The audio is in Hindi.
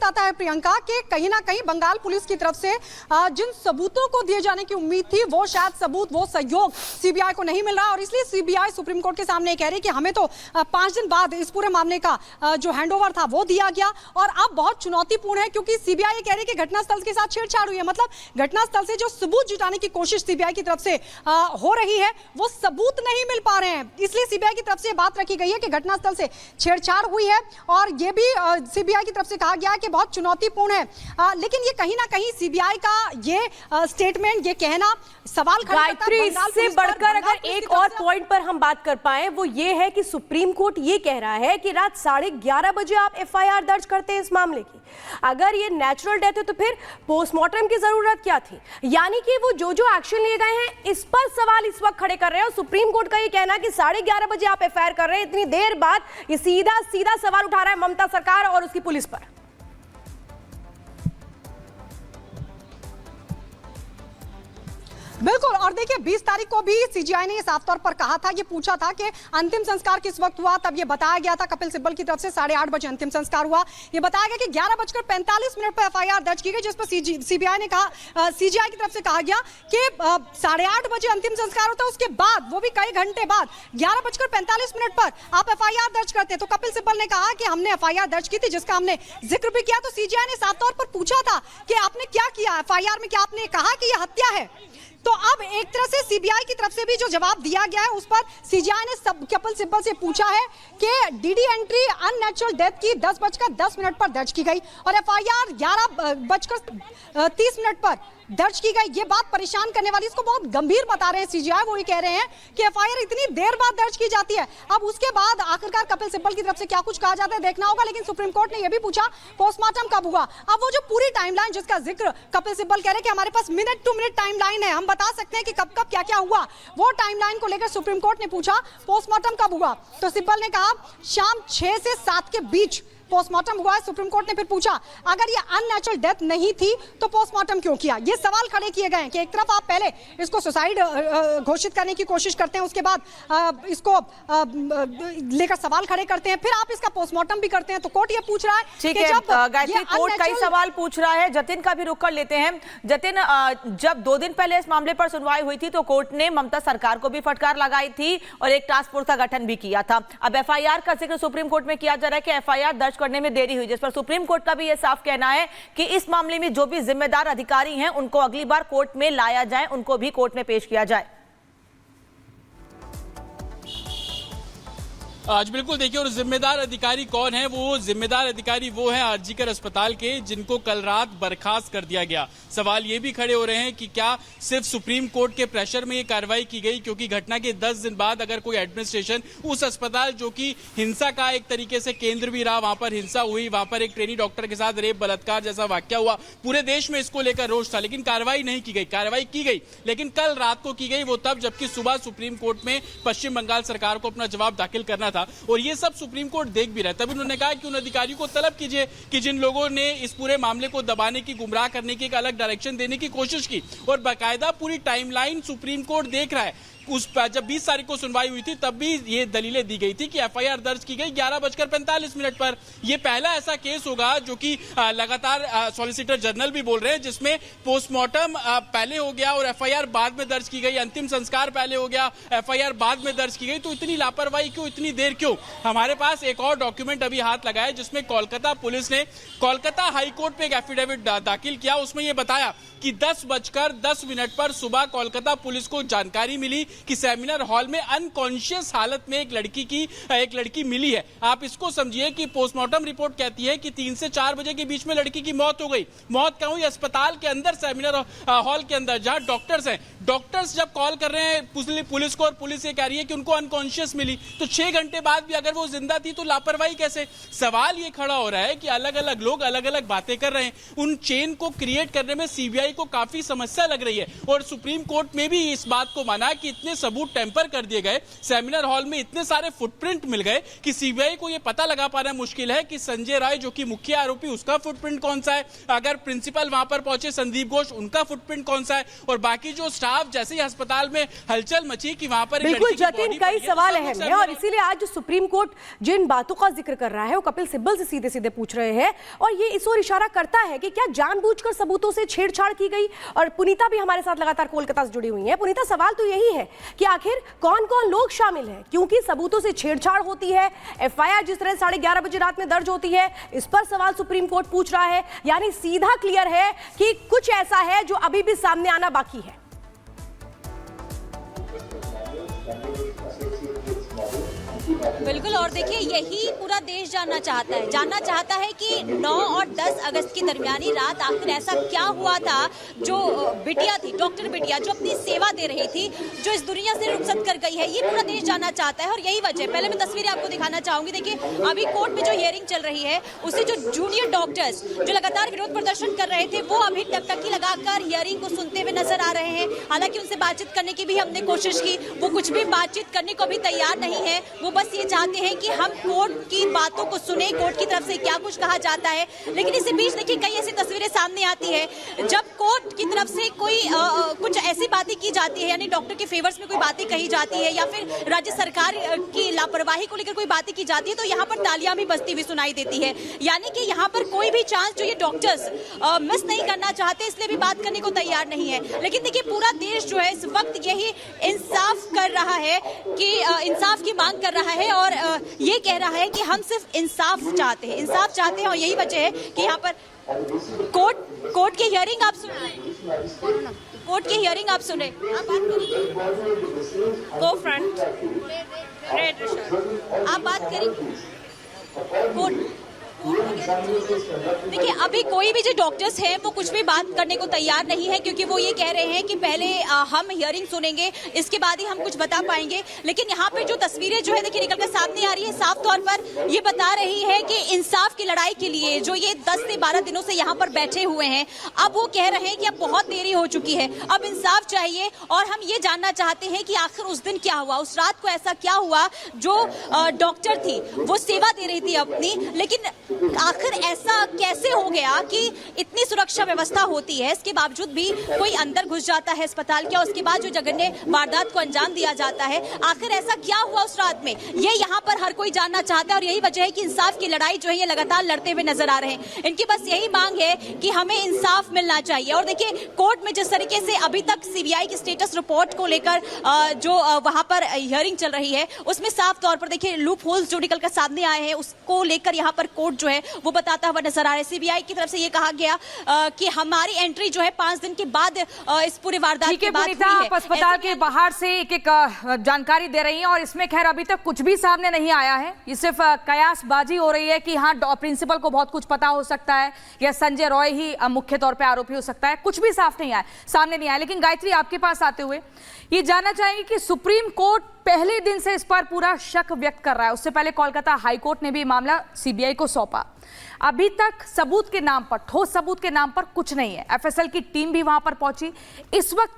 बताता है प्रियंका कि कहीं ना कहीं बंगाल पुलिस की तरफ से जिन सबूतों को दिए जाने की उम्मीद थी वो शायद सबूत, वो सहयोग सीबीआई को नहीं मिल रहा, और इसलिए सीबीआई सुप्रीम कोर्ट के सामने कह रही कि हमें तो 5 दिन बाद इस पूरे मामले का जो हैंडओवर था वो दिया गया, और अब बहुत चुनौतीपूर्ण है क्योंकि सीबीआई कह रही है कि घटनास्थल के साथ छेड़छाड़ हुई है। मतलब घटनास्थल से जो सबूत जुटाने की कोशिश सीबीआई की तरफ से हो रही है वो सबूत नहीं मिल पा रहे हैं, इसलिए सीबीआई की तरफ से बात रखी गई है कि घटनास्थल से छेड़छाड़ हुई है, और ये भी सीबीआई की तरफ से कहा गया कि बहुत चुनौतीपूर्ण है। लेकिन ये कहीं ना कहीं सीबीआई का ये स्टेटमेंट, ये कहना सवाल खड़ा करता है। इससे बढ़कर अगर एक और पॉइंट पर हम बात कर पाए वो ये है कि सुप्रीम कोर्ट ये कह रहा है कि रात 11:30 बजे आप एफआईआर दर्ज करते हैं इस मामले की। अगर ये नेचुरल डेथ है तो फिर पोस्टमार्टम की जरूरत क्या थी? यानी कि वो जो एक्शन लिए गए हैं इस पर सवाल इस वक्त खड़े कर रहे हैं, और सुप्रीम कोर्ट का ये कहना है कि 11:30 बजे आप एफआईआर कर रहे हैं, इतनी देर बाद ये सीधा सवाल उठा रहा है ममता सरकार और उसकी पुलिस पर। बिल्कुल, और देखिए 20 तारीख को भी सीजीआई ने ये साफ तौर पर कहा था, ये पूछा था कि अंतिम संस्कार किस वक्त हुआ, तब ये बताया गया था कपिल सिब्बल की तरफ से 8:30 बजे अंतिम संस्कार हुआ। ये बताया गया कि 11:45 पर एफआईआर दर्ज की गई, जिस पर सीबीआई ने कहा, सीजीआई की तरफ से कहा गया कि 8:30 बजे अंतिम संस्कार होता है, उसके बाद वो भी कई घंटे बाद 11:45 पर आप एफआईआर दर्ज करते हैं। तो कपिल सिब्बल ने कहा कि हमने एफआईआर दर्ज की थी, जिसका हमने जिक्र भी किया। तो सीजीआई ने साफ तौर पर पूछा था कि आपने क्या किया एफआईआर में, क्या आपने कहा कि यह हत्या है? तो अब एक तरह से सीबीआई की तरफ से भी जो जवाब दिया गया है उस पर सीजीआई ने कपिल सिब्बल से पूछा है कि डीडी एंट्री अननेचुरल डेथ की 10:10 पर दर्ज की गई और एफआईआर 11:30 पर दर्ज की गई। ये बात परेशान करने वाली, इसको बहुत गंभीर बता रहे हैं सीजीआई। वो ये कह रहे हैं कि एफआईआर इतनी देर बाद दर्ज की जाती है। अब उसके बाद आखिरकार कपिल सिब्बल की तरफ से क्या कुछ कहा जाता है देखना होगा। लेकिन सुप्रीम कोर्ट ने यह भी पूछा पोस्टमार्टम कब हुआ। अब वो जो पूरी टाइमलाइन जिसका जिक्र कपिल सिब्बल कह रहे हैं कि हमारे पास मिनट टू मिनट टाइमलाइन है, हम बता सकते हैं कि कब कब क्या क्या हुआ, वो टाइमलाइन को लेकर सुप्रीम कोर्ट ने पूछा पोस्टमार्टम कब हुआ। तो सिब्बल ने कहा शाम 6 से 7 के बीच पोस्टमार्टम हुआ है। सुप्रीम कोर्ट ने फिर पूछा अगर ये अननेचुरल डेथ नहीं थी तो पोस्टमार्टम क्यों किया। ये सवाल खड़े किए गए हैं कि एक तरफ आप पहले इसको सुसाइड घोषित करने की कोशिश करते हैं, उसके बाद इसको लेकर सवाल खड़े करते हैं, फिर आप इसका पोस्टमार्टम भी करते हैं। तो कोर्ट ये पूछ रहा है, ठीक है गायत्री, कोर्ट कई सवाल पूछ रहा है। जतिन का भी रुख कर लेते हैं। जतिन, जब 2 दिन पहले इस मामले पर सुनवाई हुई थी तो कोर्ट ने ममता सरकार को भी फटकार लगाई थी और एक टास्क फोर्स का गठन भी किया था। अब एफआईआर का जिक्र सुप्रीम कोर्ट में किया जा रहा है कि एफआईआर दर्ज करने में देरी हुई, जिस पर सुप्रीम कोर्ट का भी यह साफ कहना है कि इस मामले में जो भी जिम्मेदार अधिकारी हैं उनको अगली बार कोर्ट में लाया जाए, उनको भी कोर्ट में पेश किया जाए। आज बिल्कुल देखिए, और जिम्मेदार अधिकारी कौन है? वो जिम्मेदार अधिकारी वो है आरजीकर अस्पताल के, जिनको कल रात बर्खास्त कर दिया गया। सवाल ये भी खड़े हो रहे हैं कि क्या सिर्फ सुप्रीम कोर्ट के प्रेशर में ये कार्रवाई की गई, क्योंकि घटना के 10 दिन बाद अगर कोई एडमिनिस्ट्रेशन उस अस्पताल जो कि हिंसा का एक तरीके से केंद्र भी रहा, वहां पर हिंसा हुई, वहां पर एक ट्रेनी डॉक्टर के साथ रेप बलात्कार जैसा वाकया हुआ, पूरे देश में इसको लेकर रोष था, लेकिन कार्रवाई नहीं की गई। कार्रवाई की गई लेकिन कल रात को की गई, वो तब जबकि सुबह सुप्रीम कोर्ट में पश्चिम बंगाल सरकार को अपना जवाब दाखिल करना था, और ये सब सुप्रीम कोर्ट देख भी रहा है। तभी उन्होंने कहा कि उन अधिकारियों को तलब कीजिए कि जिन लोगों ने इस पूरे मामले को दबाने की, गुमराह करने की, एक अलग डायरेक्शन देने की कोशिश की, और बाकायदा पूरी टाइमलाइन सुप्रीम कोर्ट देख रहा है। जब 20 तारीख को सुनवाई हुई थी तब भी ये दलीलें दी गई थी कि एफआईआर दर्ज की गई 11:45 पर। यह पहला ऐसा केस होगा जो कि लगातार सॉलिसिटर जनरल भी बोल रहे हैं, जिसमें पोस्टमार्टम पहले हो गया और एफआईआर बाद में दर्ज की गई, अंतिम संस्कार पहले हो गया, एफआईआर बाद में दर्ज की गई। तो इतनी लापरवाही क्यों, इतनी देर क्यों? हमारे पास एक और डॉक्यूमेंट अभी हाथ लगा है, जिसमें कोलकाता पुलिस ने कोलकाता हाईकोर्ट में एक एफिडेविट दाखिल किया। उसमें यह बताया कि 10:10 पर सुबह कोलकाता पुलिस को जानकारी मिली कि सेमिनार हॉल में अनकॉन्शियस हालत में एक लड़की मिली है। आप इसको समझिए कि पोस्टमार्टम रिपोर्ट कहती है कि 3 से 4 बजे के बीच में लड़की की मौत हो गई। मौत कहाँ हुई? अस्पताल के अंदर, सेमिनार हॉल के अंदर, जहां डॉक्टर्स हैं। डॉक्टर्स जब कॉल कर रहे हैं पुलिस को और पुलिस ये कह रही है कि उनको अनकॉन्शियस मिली, तो 6 घंटे बाद भी अगर वो जिंदा थी तो लापरवाही कैसे? सवाल ये खड़ा हो रहा है कि अलग अलग लोग अलग अलग बातें कर रहे हैं। उन चेन को क्रिएट करने में सीबीआई को काफी समस्या लग रही है, और सुप्रीम कोर्ट में भी इस बात को माना कि इतने सबूत टेम्पर कर दिए गए, सेमिनार हॉल में इतने सारे फुटप्रिंट मिल गए कि सीबीआई को यह पता लगा पाना मुश्किल है कि संजय राय जो कि मुख्य आरोपी, उसका फुटप्रिंट कौन सा है, अगर प्रिंसिपल वहां पर पहुंचे संदीप घोष, उनका फुटप्रिंट कौन सा है, और बाकी जो स्टाफ, जैसे ही अस्पताल में हलचल मची कि वहां पर बिल्कुल जतिन, कई सवाल अहम है और इसीलिए आज जो सुप्रीम कोर्ट जिन बातों का जिक्र कर रहा है वो कपिल सिब्बल से सीधे सीधे पूछ रहे हैं और ये इस ओर इशारा करता है कि क्या जानबूझकर सबूतों से छेड़छाड़ की गई। और पुनीता भी हमारे साथ लगातार कोलकाता से जुड़ी हुई है। पुनीता, सवाल तो यही है कि आखिर कौन कौन लोग शामिल हैं, क्योंकि सबूतों से छेड़छाड़ होती है, एफआईआर जिस तरह 11:30 बजे रात में दर्ज होती है, इस पर सवाल सुप्रीम कोर्ट पूछ रहा है। यानी सीधा क्लियर है कि कुछ ऐसा है जो अभी भी सामने आना बाकी है। बिल्कुल, और देखिए यही पूरा देश जानना चाहता है कि 9 और 10 अगस्त की दरमियानी रात आखिर ऐसा क्या हुआ था जो बिटिया थी, डॉक्टर बिटिया, जो अपनी सेवा दे रही थी, जो इस दुनिया से रुखसत कर गई है, ये पूरा देश जानना चाहता है। और यही वजह, पहले मैं तस्वीरें आपको दिखाना चाहूंगी। देखिए अभी कोर्ट में जो हियरिंग चल रही है, उससे जो जूनियर डॉक्टर्स जो लगातार विरोध प्रदर्शन कर रहे थे, वो अभी टकटकी लगाकर हियरिंग को सुनते हुए नजर आ रहे हैं। हालांकि उनसे बातचीत करने की भी हमने कोशिश की, वो कुछ भी बातचीत करने को भी तैयार नहीं है। वो बस ये चाहते हैं कि हम कोर्ट की बातों को सुने, कोर्ट की तरफ से क्या कुछ कहा जाता है। लेकिन इसी बीच देखिए कई ऐसी तस्वीरें सामने आती है जब कोर्ट की तरफ से कोई कुछ ऐसी बातें की जाती है, यानी डॉक्टर के फेवर्स में कोई बातें कही जाती है या फिर राज्य सरकार की लापरवाही को लेकर कोई बातें की जाती है, तो यहाँ पर तालियां भी बजती हुई सुनाई देती है। यानी कि यहाँ पर कोई भी चांस जो ये डॉक्टर्स मिस नहीं करना चाहते, इसलिए भी बात करने को तैयार नहीं है। लेकिन देखिए पूरा देश जो है इस वक्त यही इंसाफ कर रहा है कि इंसाफ की मांग कर रहा है और ये कह रहा है कि हम सिर्फ इंसाफ चाहते हैं और यही वजह है कि यहाँ पर कोर्ट की हियरिंग आप सुन रहे हैं। कोर्ट की हियरिंग आप सुन रहे हैं। आप बात करिए, गो फ्रंट, रेड शर्ट, आप बात करिए। कोर्ट देखिए अभी कोई भी जो डॉक्टर्स हैं वो कुछ भी बात करने को तैयार नहीं है, क्योंकि वो ये कह रहे हैं कि पहले हम हियरिंग सुनेंगे, इसके बाद ही हम कुछ बता पाएंगे। लेकिन यहाँ पे जो तस्वीरें जो है देखिए निकल कर सामने आ रही है, साफ तौर पर ये बता रही है कि इंसाफ की लड़ाई के लिए जो ये 10 से 12 दिनों से यहाँ पर बैठे हुए हैं, अब वो कह रहे हैं कि अब बहुत देरी हो चुकी है, अब इंसाफ चाहिए। और हम ये जानना चाहते हैं कि आखिर उस दिन क्या हुआ, उस रात को ऐसा क्या हुआ जो डॉक्टर थी वो सेवा दे रही थी अपनी, लेकिन आखिर ऐसा कैसे हो गया कि इतनी सुरक्षा व्यवस्था होती है, इसके बावजूद भी कोई अंदर घुस जाता है अस्पताल के, और उसके बाद जो जघन्य वारदात को अंजाम दिया जाता है, आखिर ऐसा क्या हुआ उस रात में, ये यहाँ पर हर कोई जानना चाहता है। और यही वजह है कि इंसाफ की लड़ाई जो है ये लगातार लड़ते हुए नजर आ रहे हैं। इनकी बस यही मांग है कि हमें इंसाफ मिलना चाहिए। और देखिए कोर्ट में जिस तरीके से अभी तक सीबीआई की स्टेटस रिपोर्ट को लेकर जो वहां पर हियरिंग चल रही है, उसमें साफ तौर पर देखिए लूप होल्स जो निकल कर सामने आए हैं, उसको लेकर यहाँ पर कोर्ट जो है वो बताता हुआ नजर आ रहा है। सीबीआई की तरफ से ये कहा गया कि हमारी एंट्री जो है 5 दिन के बाद इस पूरे वारदात के बाद हुई है। आप अस्पताल के बाहर से एक जानकारी दे रही हैं और इसमें खैर अभी तक कुछ भी सामने नहीं आया है, ये सिर्फ कयासबाजी हो रही है कि हाँ प्रिंसिपल को बहुत कुछ पता हो सकता है या संजय रॉय ही मुख्य तौर पर आरोपी हो सकता है, कुछ भी साफ नहीं आया, सामने नहीं आया। लेकिन गायत्री, आपके पास आते हुए ये जानना चाहेंगे कि सुप्रीम कोर्ट पहले दिन से इस पर पूरा शक व्यक्त कर रहा है। उससे पहले कोलकाता हाईकोर्ट ने भी मामला सीबीआई को सौंपा। अभी तक सबूत के नाम पर, ठोस सबूत के नाम पर कुछ नहीं है। एफएसएल की टीम भी वहां पर पहुंची। इस वक्त